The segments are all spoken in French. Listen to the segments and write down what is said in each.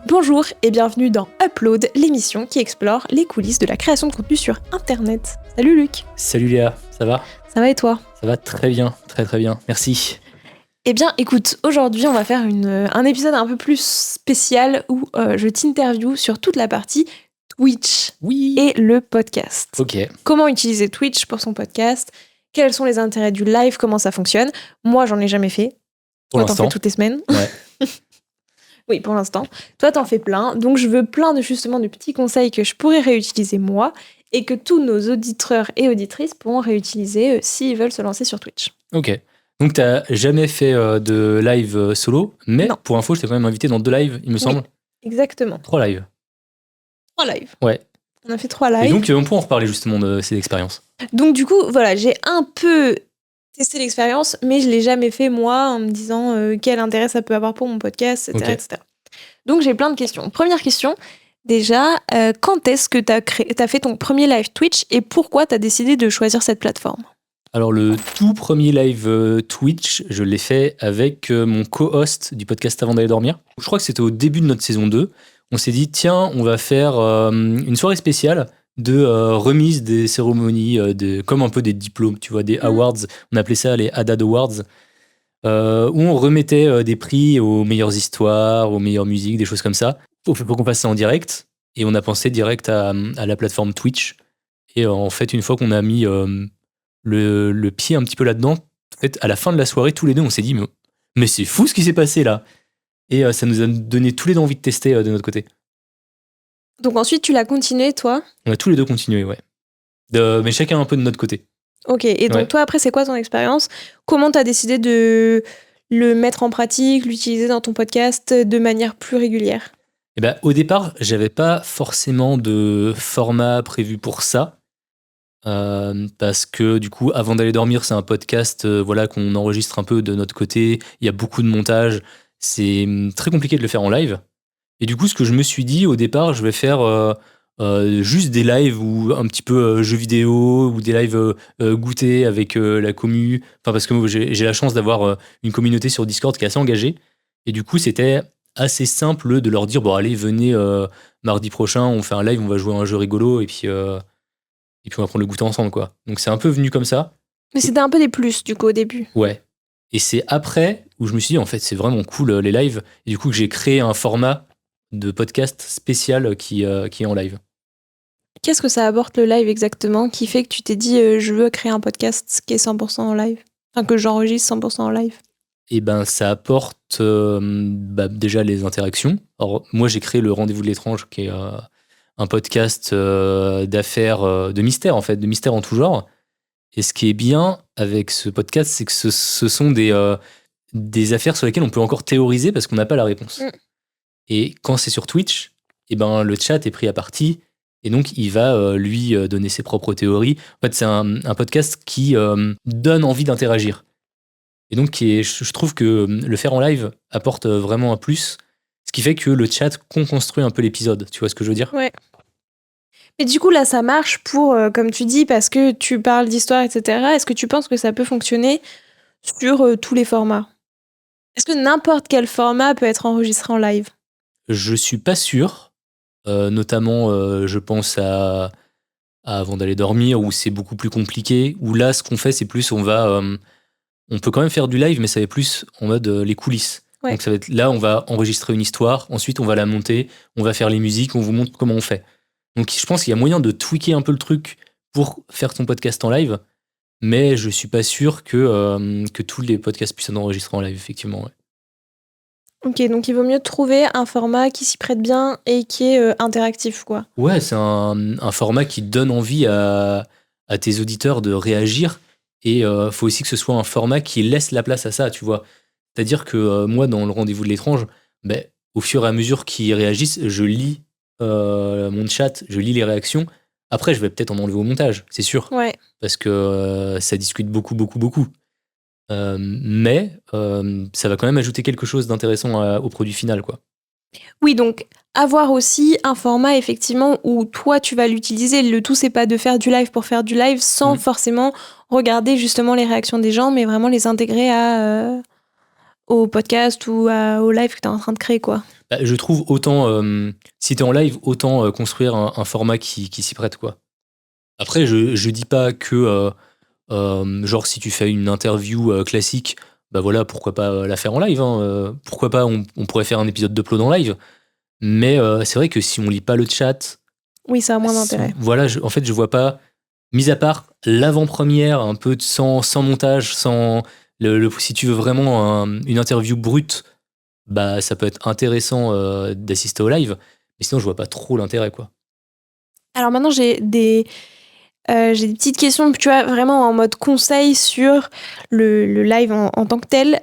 Bonjour et bienvenue dans Upload, l'émission qui explore les coulisses de la création de contenu sur Internet. Salut Luc. Salut Léa, ça va ? Ça va et toi ? Ça va très bien, très bien, merci. Eh bien écoute, aujourd'hui on va faire un épisode un peu plus spécial où je t'interviewe sur toute la partie Twitch et le podcast. Ok. Comment utiliser Twitch pour son podcast ? Quels sont les intérêts du live ? Comment ça fonctionne ? Moi j'en ai jamais fait. Pour Toi l'instant. t'en fais toutes les semaines. Ouais. Oui, pour l'instant. Toi, t'en fais plein. Donc, je veux plein de petits conseils que je pourrais réutiliser moi et que tous nos auditeurs et auditrices pourront réutiliser s'ils veulent se lancer sur Twitch. Ok. Donc, t'as jamais fait de live solo, mais Non. pour info, je t'ai quand même invité dans 2 lives, il me semble. Exactement. 3 lives. 3 lives. Ouais. On a fait 3 lives. Et donc, on peut en reparler justement de ces expériences. Donc, du coup, voilà, j'ai un peu testé l'expérience, mais je l'ai jamais fait moi en me disant quel intérêt ça peut avoir pour mon podcast, etc. Ok. etc. Donc, j'ai plein de questions. Première question. Déjà, quand est-ce que t'as fait ton premier live Twitch et pourquoi t'as décidé de choisir cette plateforme ? Alors, le tout premier live Twitch, je l'ai fait avec mon co-host du podcast Avant d'aller dormir. Je crois que c'était au début de notre saison 2. On s'est dit, tiens, on va faire une soirée spéciale de remise des cérémonies, comme un peu des diplômes, tu vois, des awards. On appelait ça les Haddad Awards. Où on remettait des prix aux meilleures histoires, aux meilleures musiques, des choses comme ça. Faut qu'on fasse ça en direct. Et on a pensé direct à la plateforme Twitch. Et en fait, une fois qu'on a mis le pied un petit peu là-dedans, en fait, à la fin de la soirée, tous les deux, on s'est dit, mais c'est fou ce qui s'est passé là. Et ça nous a donné tous les deux envie de tester de notre côté. Donc ensuite, tu l'as continué, toi ? On a tous les deux continué, ouais. Mais chacun un peu de notre côté. Ok, et donc Ouais. toi, après, c'est quoi ton expérience ? Comment t'as décidé de le mettre en pratique, l'utiliser dans ton podcast de manière plus régulière ? Et ben, au départ, j'avais pas forcément de format prévu pour ça. Parce que du coup, Avant d'aller dormir, c'est un podcast voilà, qu'on enregistre un peu de notre côté. Il y a beaucoup de montage. C'est très compliqué de le faire en live. Et du coup, ce que je me suis dit au départ, je vais faire juste des lives ou un petit peu jeux vidéo ou des lives goûter avec la commu. Enfin, parce que moi, j'ai la chance d'avoir une communauté sur Discord qui est assez engagée. Et du coup, c'était assez simple de leur dire bon, allez, venez mardi prochain, on fait un live, on va jouer à un jeu rigolo et puis on va prendre le goûter ensemble, quoi. Donc, c'est un peu venu comme ça. Mais c'était un peu des plus, du coup, au début. Ouais. Et c'est après où je me suis dit, en fait, c'est vraiment cool les lives. Et du coup, que j'ai créé un format de podcast spécial qui est en live. Qu'est-ce que ça apporte le live exactement qui fait que tu t'es dit je veux créer un podcast qui est 100% en live ? Enfin, que j'enregistre 100% en live. Et ben, ça apporte déjà les interactions. Alors, moi, j'ai créé le Rendez-vous de l'étrange, qui est un podcast d'affaires, de mystères, en fait, de mystères en tout genre. Et ce qui est bien avec ce podcast, c'est que ce sont des affaires sur lesquelles on peut encore théoriser parce qu'on n'a pas la réponse. Et quand c'est sur Twitch, et ben, le chat est pris à partie. Et donc, il va lui donner ses propres théories. En fait, c'est un podcast qui donne envie d'interagir. Et donc, je trouve que le faire en live apporte vraiment un plus. Ce qui fait que le chat construit un peu l'épisode. Tu vois ce que je veux dire ? Ouais. Mais du coup, là, ça marche pour, comme tu dis, parce que tu parles d'histoire, etc. Est-ce que tu penses que ça peut fonctionner sur tous les formats ? Est-ce que n'importe quel format peut être enregistré en live ? Je suis pas sûr. Notamment, je pense à Avant d'aller dormir, où c'est beaucoup plus compliqué. Où là, ce qu'on fait, c'est plus, on peut quand même faire du live, mais ça va être plus en mode les coulisses. Ouais. Donc ça va être là, on va enregistrer une histoire, ensuite on va la monter, on va faire les musiques, on vous montre comment on fait. Donc je pense qu'il y a moyen de tweaker un peu le truc pour faire ton podcast en live, mais je suis pas sûr que tous les podcasts puissent être enregistrés en live, effectivement. Ouais. Ok, donc il vaut mieux trouver un format qui s'y prête bien et qui est interactif, quoi. Ouais, c'est un format qui donne envie à tes auditeurs de réagir. Et faut aussi que ce soit un format qui laisse la place à ça, tu vois. C'est-à-dire que moi, dans le Rendez-vous de l'étrange, au fur et à mesure qu'ils réagissent, je lis mon chat, je lis les réactions. Après, je vais peut-être en enlever au montage, c'est sûr. Ouais. Parce que ça discute beaucoup. Mais ça va quand même ajouter quelque chose d'intéressant au produit final, quoi. Oui, donc avoir aussi un format effectivement où toi tu vas l'utiliser. Le tout, c'est pas de faire du live pour faire du live sans forcément regarder justement les réactions des gens, mais vraiment les intégrer au podcast ou au live que tu es en train de créer, quoi. Je trouve autant, si t'es en live, autant construire un format qui s'y prête, quoi. Après, je dis pas que, genre, si tu fais une interview classique, bah voilà, pourquoi pas la faire en live, hein, pourquoi pas, on pourrait faire un épisode d'Upload en live. Mais c'est vrai que si on lit pas le chat, Oui, ça a moins d'intérêt. voilà, en fait, je vois pas, mis à part l'avant-première, un peu sans montage, sans si tu veux vraiment une interview brute, bah ça peut être intéressant d'assister au live, mais sinon je vois pas trop l'intérêt, quoi. Alors maintenant, j'ai des petites questions, tu vois, vraiment en mode conseil sur le live en tant que tel.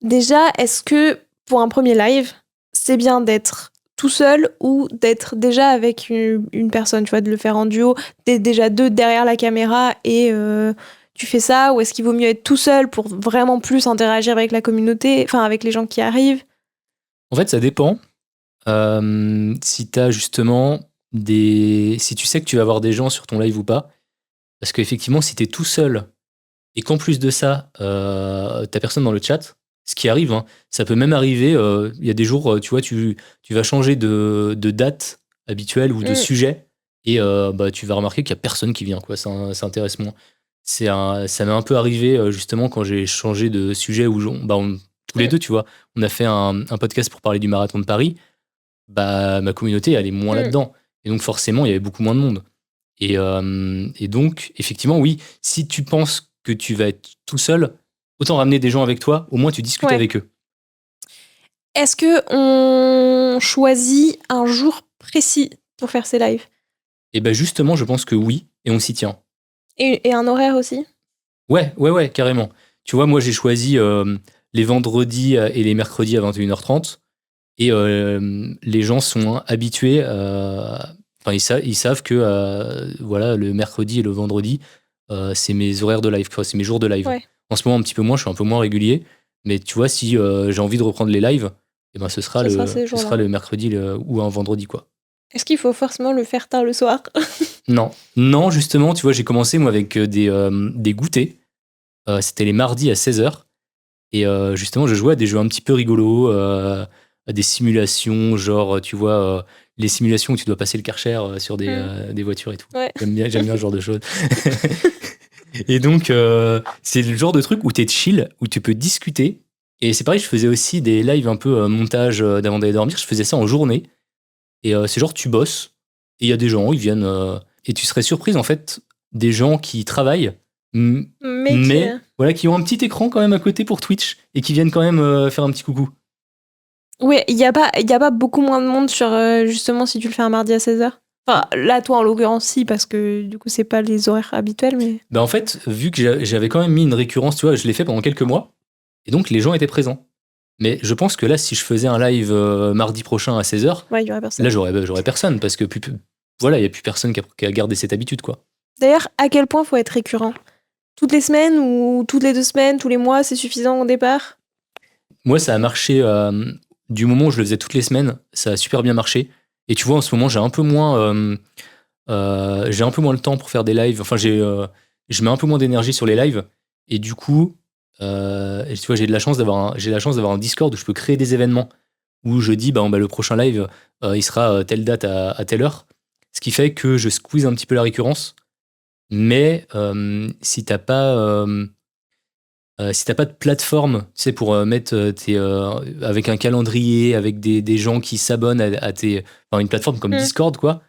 Déjà, est-ce que pour un premier live, c'est bien d'être tout seul ou d'être déjà avec une personne, tu vois, de le faire en duo, t'es déjà deux derrière la caméra et tu fais ça, ou est-ce qu'il vaut mieux être tout seul pour vraiment plus interagir avec la communauté, enfin avec les gens qui arrivent? En fait, ça dépend. Si t'as justement si tu sais que tu vas avoir des gens sur ton live ou pas, parce qu'effectivement, si t'es tout seul et qu'en plus de ça, t'as personne dans le chat, ce qui arrive, hein, ça peut même arriver, il y a des jours, tu vois, tu vas changer de date habituelle ou de sujet, et bah, tu vas remarquer qu'il y a personne qui vient, quoi. Ça intéresse moins. Ça m'est un peu arrivé, justement, quand j'ai changé de sujet, où tous les deux, tu vois, on a fait un podcast pour parler du marathon de Paris. Bah, ma communauté, elle est moins là-dedans. Et donc, forcément, il y avait beaucoup moins de monde. Et donc, effectivement, oui, si tu penses que tu vas être tout seul, autant ramener des gens avec toi, au moins tu discutes Ouais. avec eux. Est-ce que on choisit un jour précis pour faire ces lives? Et ben justement, je pense que oui, et on s'y tient. Et un horaire aussi? Ouais, carrément. Tu vois, moi, j'ai choisi les vendredis et les mercredis à 21h30. Et les gens sont habitués, enfin, ils savent que voilà, le mercredi et le vendredi, c'est mes horaires de live, quoi, c'est mes jours de live. Ouais. En ce moment, un petit peu moins, je suis un peu moins régulier. Mais tu vois, si j'ai envie de reprendre les lives, eh ben, ce sera ces jours-là. le mercredi ou un vendredi, quoi. Est-ce qu'il faut forcément le faire tard le soir? Non, justement, tu vois, j'ai commencé moi avec des goûters. C'était les mardis à 16h. Et justement, je jouais à des jeux un petit peu rigolos, à des simulations, genre, tu vois, les simulations où tu dois passer le Karcher sur des voitures et tout. Ouais. J'aime bien ce genre de choses. Et donc, c'est le genre de truc où t'es chill, où tu peux discuter. Et c'est pareil, je faisais aussi des lives un peu montage d'avant d'aller dormir. Je faisais ça en journée. Et c'est genre, tu bosses, et il y a des gens, ils viennent. Et tu serais surprise, en fait, des gens qui travaillent, mais voilà, qui ont un petit écran quand même à côté pour Twitch, et qui viennent quand même faire un petit coucou. Oui, il y a pas beaucoup moins de monde sur, justement, si tu le fais un mardi à 16h? Enfin, là, toi, en l'occurrence, si, parce que du coup, c'est pas les horaires habituels, mais... Bah en fait, vu que j'avais quand même mis une récurrence, tu vois, je l'ai fait pendant quelques mois, et donc les gens étaient présents. Mais je pense que là, si je faisais un live mardi prochain à 16h, Ouais, il y aurait personne. là, j'aurais personne, parce que voilà, il n'y a plus personne qui a gardé cette habitude, quoi. D'ailleurs, à quel point faut être récurrent? Toutes les semaines ou toutes les 2 semaines, tous les mois, c'est suffisant au départ? Moi, ça a marché du moment où je le faisais toutes les semaines, ça a super bien marché. Et tu vois, en ce moment, j'ai un peu moins le temps pour faire des lives. Enfin, je mets un peu moins d'énergie sur les lives. Et du coup, tu vois, j'ai la chance d'avoir un Discord où je peux créer des événements où je dis, bah, le prochain live, il sera telle date à telle heure. Ce qui fait que je squeeze un petit peu la récurrence. Mais si t'as pas de plateforme, tu sais, pour mettre avec un calendrier, avec des gens qui s'abonnent enfin, une plateforme comme Discord, quoi,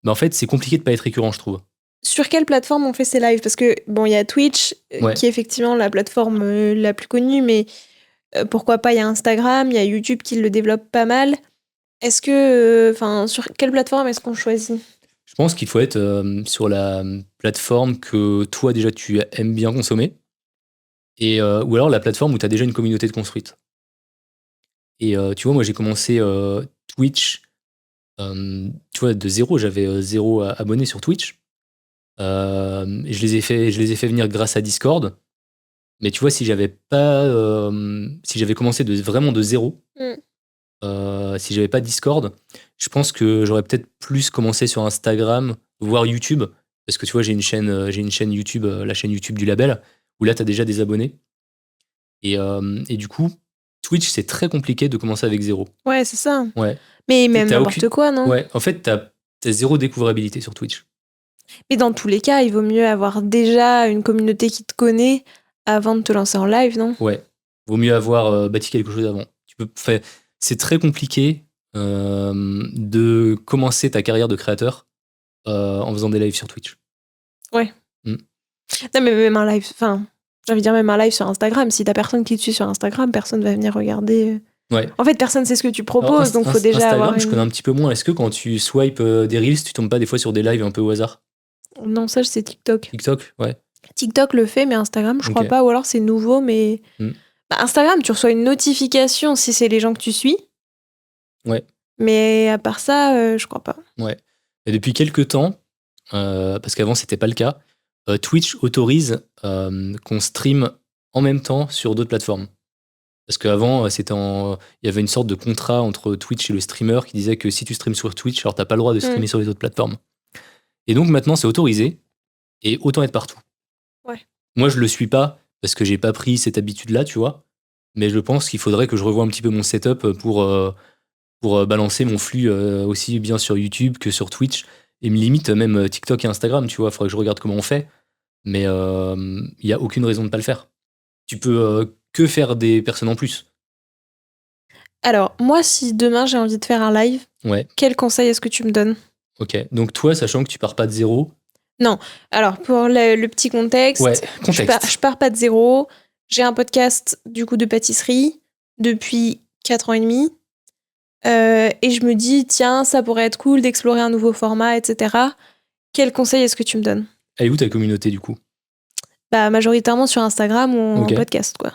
bah en fait, c'est compliqué de pas être récurrent, je trouve. Sur quelle plateforme on fait ces lives? Parce que, bon, il y a Twitch, qui est effectivement la plateforme la plus connue, mais pourquoi pas, il y a Instagram, il y a YouTube qui le développe pas mal. Est-ce que, sur quelle plateforme est-ce qu'on choisit? Je pense qu'il faut être sur la plateforme que toi, déjà, tu aimes bien consommer, ou alors la plateforme où tu as déjà une communauté de construite. Et tu vois, moi, j'ai commencé Twitch, tu vois, de zéro. J'avais 0 abonnés sur Twitch. Je les ai fait venir grâce à Discord. Mais tu vois, si j'avais commencé vraiment de zéro, si j'avais pas Discord, je pense que j'aurais peut-être plus commencé sur Instagram, voire YouTube, parce que tu vois, j'ai une chaîne YouTube, la chaîne YouTube du label, où là, tu as déjà des abonnés. Et du coup, Twitch, c'est très compliqué de commencer avec zéro. Ouais, c'est ça. Ouais. Mais même T'as n'importe quoi, non? Ouais, en fait, t'as zéro découvrabilité sur Twitch. Mais dans tous les cas, il vaut mieux avoir déjà une communauté qui te connaît avant de te lancer en live, non? Ouais. Vaut mieux avoir bâti quelque chose avant. C'est très compliqué de commencer ta carrière de créateur en faisant des lives sur Twitch. Ouais. Mm. Non, mais même un live, enfin, j'ai envie de dire même un live sur Instagram. Si t'as personne qui te suit sur Instagram, personne va venir regarder. Ouais. En fait, personne sait ce que tu Alors, proposes, donc faut déjà Instagram, avoir je connais un petit peu moins. Est-ce que quand tu swipes des reels, tu tombes pas des fois sur des lives un peu au hasard? Non, ça, c'est TikTok. TikTok, ouais. TikTok le fait, mais Instagram, je crois Ok. pas. Ou alors c'est nouveau, mais... Mm. Bah, Instagram, tu reçois une notification si c'est les gens que tu suis. Ouais. Mais à part ça, je crois pas. Ouais. Et depuis quelques temps, parce qu'avant c'était pas le cas, Twitch autorise qu'on stream en même temps sur d'autres plateformes. Parce qu'avant, il y avait une sorte de contrat entre Twitch et le streamer qui disait que si tu streames sur Twitch, alors t'as pas le droit de streamer sur les autres plateformes. Et donc maintenant, c'est autorisé et autant être partout. Ouais. Moi, je le suis pas parce que j'ai pas pris cette habitude-là, tu vois. Mais je pense qu'il faudrait que je revoie un petit peu mon setup pour balancer mon flux aussi bien sur YouTube que sur Twitch. Et me limite même TikTok et Instagram, tu vois. Il faudrait que je regarde comment on fait. Mais il n'y a aucune raison de ne pas le faire. Tu peux que faire des personnes en plus. Alors, moi, si demain j'ai envie de faire un live, Ouais, quel conseil est-ce que tu me donnes? ok. Donc toi, sachant que tu pars pas de zéro. Alors, pour le petit contexte, Ouais, contexte. je pars pas de zéro. J'ai un podcast, du coup, de pâtisserie depuis 4 ans et demi. Et je me dis, tiens, ça pourrait être cool d'explorer un nouveau format, etc. Quel conseil est-ce que tu me donnes? Elle est où ta communauté du coup? Bah, majoritairement sur Instagram ou en Ok. podcast, quoi.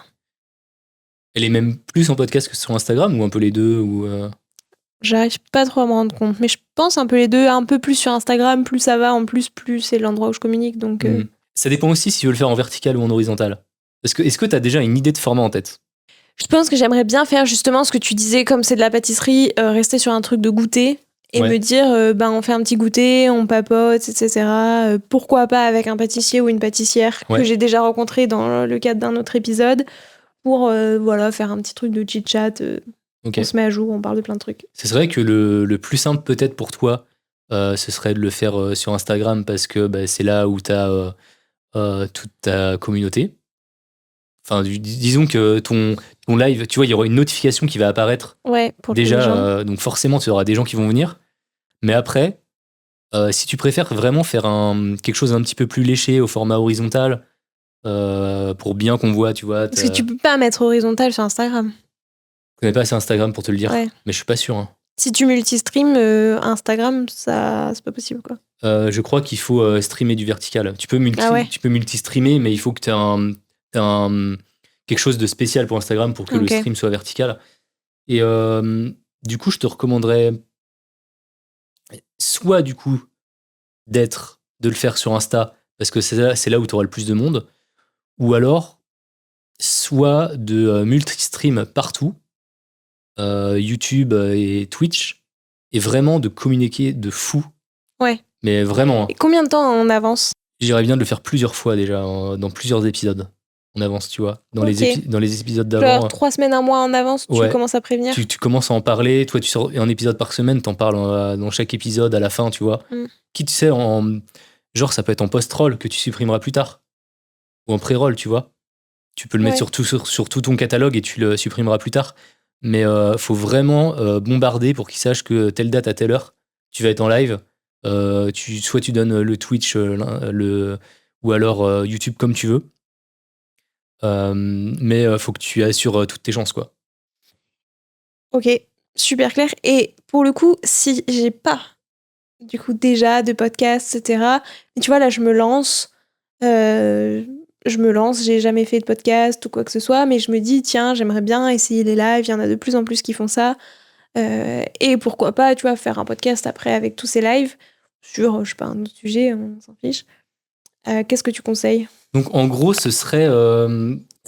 Elle est même plus en podcast que sur Instagram ou un peu les deux ou J'arrive pas trop à me rendre compte, mais je pense un peu les deux, un peu plus sur Instagram, plus ça va, en plus c'est l'endroit où je communique, donc... Ça dépend aussi si tu veux le faire en vertical ou en horizontal. Est-ce que tu as déjà une idée de format en tête? Je pense que j'aimerais bien faire justement ce que tu disais, comme c'est de la pâtisserie, rester sur un truc de goûter et Ouais. me dire, on fait un petit goûter, on papote, etc. Pourquoi pas avec un pâtissier ou une pâtissière Ouais. que j'ai déjà rencontré dans le cadre d'un autre épisode pour faire un petit truc de chit-chat. Ok. On se met à jour, on parle de plein de trucs. C'est vrai que le plus simple peut-être pour toi, ce serait de le faire sur Instagram parce que c'est là où tu as toute ta communauté. Enfin, disons que ton live, tu vois, il y aura une notification qui va apparaître Ouais, pour les gens. déjà, donc forcément, tu auras des gens qui vont venir. Mais après, si tu préfères vraiment faire quelque chose d'un petit peu plus léché au format horizontal, pour bien qu'on voit, tu vois. Parce que tu peux pas mettre horizontal sur Instagram. Je connais pas assez Instagram pour te le dire, Ouais. mais je suis pas sûr. Hein. Si tu multi-stream, Instagram, ça, c'est pas possible, quoi. Je crois qu'il faut streamer du vertical. Tu peux multi-streamer, mais il faut que tu aies quelque chose de spécial pour Instagram pour que le stream soit vertical. Et du coup, je te recommanderais soit du coup de le faire sur Insta, parce que c'est là où tu auras le plus de monde, ou alors soit de multi-stream partout, YouTube et Twitch, et vraiment de communiquer de fou. Ouais. Mais vraiment. Et combien de temps en avance? J'irais bien de le faire plusieurs fois déjà, dans plusieurs épisodes. On avance, tu vois. Dans les épisodes d'avant. Genre 3 semaines, un mois en avance, tu commences à prévenir. Tu commences à en parler. Toi, tu sors un épisode par semaine, t'en parles dans chaque épisode à la fin, tu vois. Qui tu sais, genre, ça peut être en post-roll que tu supprimeras plus tard. Ou en pré-roll, tu vois. Tu peux le mettre sur tout ton catalogue et tu le supprimeras plus tard. Mais faut vraiment bombarder pour qu'ils sachent que telle date à telle heure, tu vas être en live. Soit tu donnes le Twitch ou alors YouTube comme tu veux. Mais faut que tu assures toutes tes chances, quoi. Ok, super clair. Et pour le coup, si j'ai pas du coup déjà de podcast, etc. Mais tu vois, là, je me lance, j'ai jamais fait de podcast ou quoi que ce soit, mais je me dis, tiens, j'aimerais bien essayer les lives, il y en a de plus en plus qui font ça. Et pourquoi pas, tu vois, faire un podcast après avec tous ces lives sur, je sais pas, un autre sujet, on s'en fiche. Qu'est-ce que tu conseilles? Donc, en gros, ce serait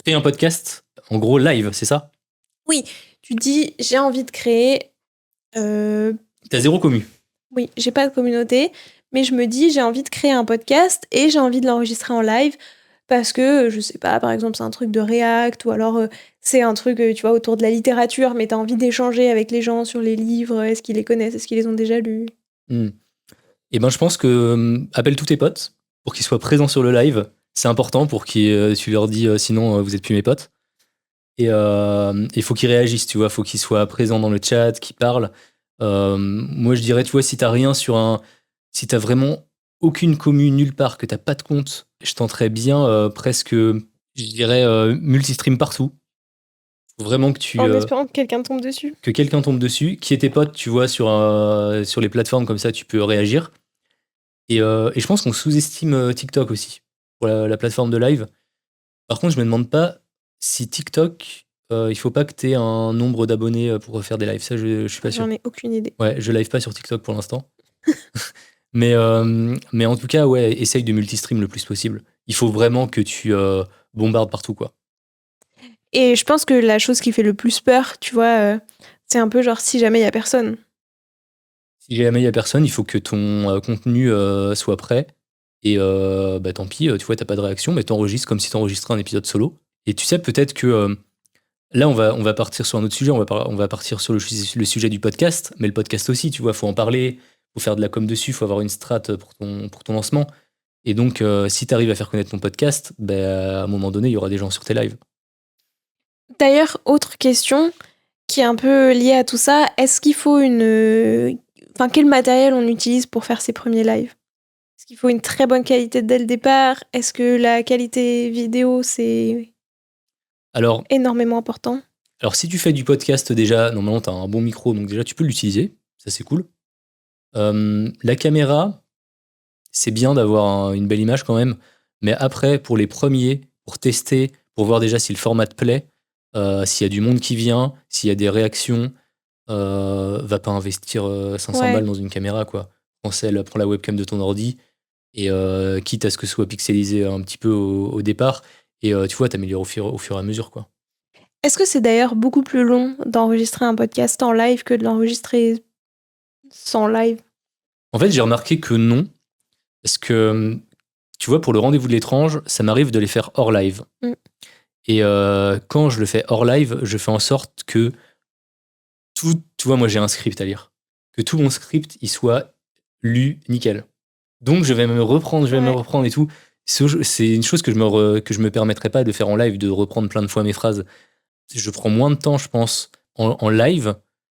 créer un podcast, en gros, live, c'est ça? Oui, tu dis, j'ai envie de créer... T'as zéro commu? Oui, j'ai pas de communauté, mais je me dis, j'ai envie de créer un podcast et j'ai envie de l'enregistrer en live parce que, je sais pas, par exemple, c'est un truc de React ou alors c'est un truc, tu vois, autour de la littérature, mais tu as envie d'échanger avec les gens sur les livres, est-ce qu'ils les connaissent, est-ce qu'ils les ont déjà lus? Hmm. Et ben, je pense que appelle tous tes potes pour qu'ils soient présents sur le live. C'est important pour que tu leur dis sinon vous êtes plus mes potes. Et il faut qu'ils réagissent, tu vois. Faut qu'ils soient présents dans le chat, qu'ils parlent. Moi, je dirais, tu vois, si t'as rien sur si t'as vraiment aucune commune nulle part, que t'as pas de compte, je tenterais bien presque, je dirais, multistream partout. Faut vraiment En espérant que quelqu'un tombe dessus. que quelqu'un tombe dessus, qui est tes potes, tu vois, sur les plateformes comme ça, tu peux réagir. Et je pense qu'on sous-estime TikTok aussi, pour la plateforme de live. Par contre, je me demande pas si TikTok, il faut pas que tu aies un nombre d'abonnés pour faire des lives. Ça, je suis pas sûr. J'en ai aucune idée. Ouais, je live pas sur TikTok pour l'instant. Mais en tout cas, ouais, essaye de multistream le plus possible. Il faut vraiment que tu bombardes partout, quoi. Et je pense que la chose qui fait le plus peur, tu vois, c'est un peu genre si jamais il y a personne. Si jamais il y a personne, il faut que ton contenu soit prêt. Et bah, tant pis, tu vois, t'as pas de réaction, mais t'enregistres comme si t'enregistrais un épisode solo. Et tu sais, peut-être que là, on va partir sur un autre sujet, on va partir sur le sujet du podcast, mais le podcast aussi, tu vois, faut en parler, faut faire de la com dessus, faut avoir une strat pour ton lancement. Et donc, si tu arrives à faire connaître ton podcast, ben, à un moment donné, il y aura des gens sur tes lives. D'ailleurs, autre question qui est un peu liée à tout ça, est-ce qu'il faut Enfin, quel matériel on utilise pour faire ses premiers lives? Est-ce qu'il faut une très bonne qualité dès le départ? Est-ce que la qualité vidéo, c'est Alors, énormément important? si tu fais du podcast déjà, normalement, tu as un bon micro, donc déjà, tu peux l'utiliser. Ça, c'est cool. La caméra, c'est bien d'avoir une belle image quand même. Mais après, pour les premiers, pour tester, pour voir déjà si le format te plaît, s'il y a du monde qui vient, s'il y a des réactions, va pas investir 500 Ouais. balles dans une caméra, quoi. Prends la webcam de ton ordi et quitte à ce que ce soit pixelisé un petit peu au départ. Et tu vois, t'améliores au fur et à mesure, quoi. Est-ce que c'est d'ailleurs beaucoup plus long d'enregistrer un podcast en live que de l'enregistrer sans live? En fait, j'ai remarqué que non, parce que tu vois, pour le rendez-vous de l'étrange, ça m'arrive de les faire hors live. Mm. Et quand je le fais hors live, je fais en sorte que tu vois, moi j'ai un script à lire, que tout mon script il soit lu nickel. Donc je vais me reprendre, et tout. C'est une chose que que je me permettrais pas de faire en live, de reprendre plein de fois mes phrases. Je prends moins de temps, je pense, en live.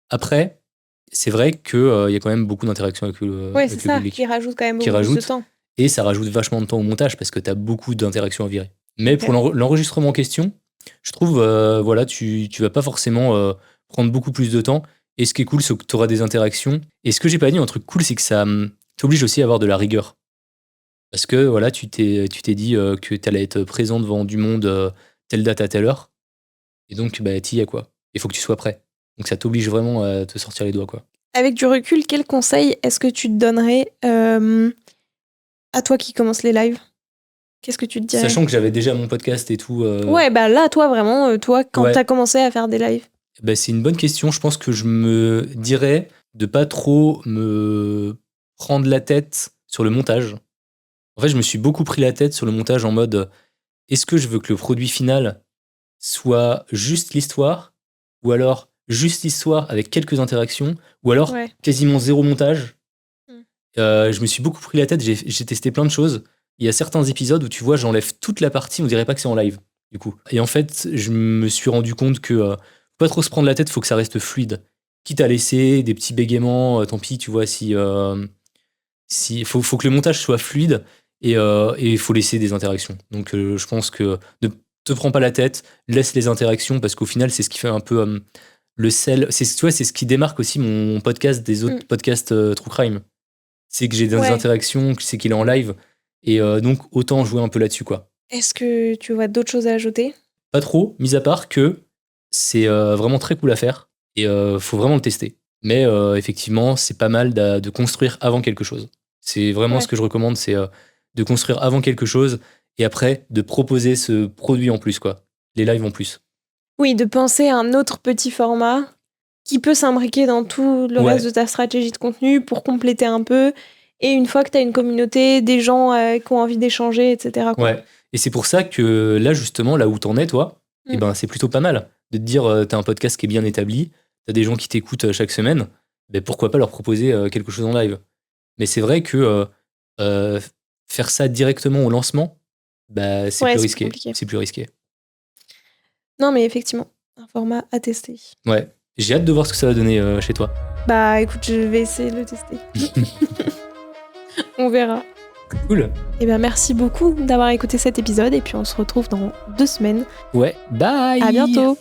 Après, c'est vrai qu'il y a quand même beaucoup d'interactions Ouais, c'est avec le ça, public qui rajoute quand même qui beaucoup plus de rajoute. temps. Et ça rajoute vachement de temps au montage parce que tu as beaucoup d'interactions à virer. Mais Ok. pour l'enregistrement en question, je trouve, voilà, tu vas pas forcément prendre beaucoup plus de temps. Et ce qui est cool, c'est que tu auras des interactions. Et ce que j'ai pas dit, un truc cool, c'est que ça t'oblige aussi à avoir de la rigueur. Parce que voilà, tu t'es dit que tu allais être présent devant du monde telle date à telle heure. Et donc, bah, t'y es, quoi. Il faut que tu sois prêt. Donc ça t'oblige vraiment à te sortir les doigts, quoi. Avec du recul, quel conseil est-ce que tu te donnerais à toi qui commence les lives? Qu'est-ce que tu te dirais? Sachant que j'avais déjà mon podcast et tout. Ouais, bah là, toi, vraiment, toi, quand Ouais. t'as commencé à faire des lives. Bah, c'est une bonne question. Je pense que je me dirais de pas trop me prendre la tête sur le montage. En fait, je me suis beaucoup pris la tête sur le montage en mode est-ce que je veux que le produit final soit juste l'histoire ou alors juste l'histoire avec quelques interactions ou alors Ouais. quasiment zéro montage. Mm. Je me suis beaucoup pris la tête. J'ai testé plein de choses. Il y a certains épisodes où tu vois, j'enlève toute la partie, on dirait pas que c'est en live, du coup. Et en fait, je me suis rendu compte que faut pas trop se prendre la tête, faut que ça reste fluide. Quitte à laisser des petits bégaiements, tant pis, tu vois, si faut que le montage soit fluide et il faut laisser des interactions. Donc je pense que ne te prends pas la tête, laisse les interactions parce qu'au final, c'est ce qui fait un peu le sel. Tu vois, c'est ce qui démarque aussi mon podcast des autres podcasts True Crime. C'est que j'ai des interactions, c'est qu'il est en live. Et donc, autant jouer un peu là-dessus, quoi. Est-ce que tu vois d'autres choses à ajouter? Pas trop, mis à part que c'est vraiment très cool à faire et faut vraiment le tester. Mais effectivement, c'est pas mal de construire avant quelque chose. C'est vraiment ce que je recommande, c'est de construire avant quelque chose et après de proposer ce produit en plus, quoi. Les lives en plus. Oui, de penser à un autre petit format qui peut s'imbriquer dans tout le reste de ta stratégie de contenu pour compléter un peu. Et une fois que tu as une communauté, des gens qui ont envie d'échanger, etc. quoi. Ouais. Et c'est pour ça que là, justement, là où t'en es, toi, et ben c'est plutôt pas mal de te dire t'as un podcast qui est bien établi, t'as des gens qui t'écoutent chaque semaine, ben pourquoi pas leur proposer quelque chose en live. Mais c'est vrai que faire ça directement au lancement, bah, c'est Ouais, plus c'est risqué. compliqué. C'est plus risqué. Non, mais effectivement, un format à tester. Ouais. J'ai hâte de voir ce que ça va donner chez toi. Bah écoute, je vais essayer de le tester. On verra. Cool. Et ben merci beaucoup d'avoir écouté cet épisode et puis on se retrouve dans 2 semaines. Ouais. Bye. À bientôt.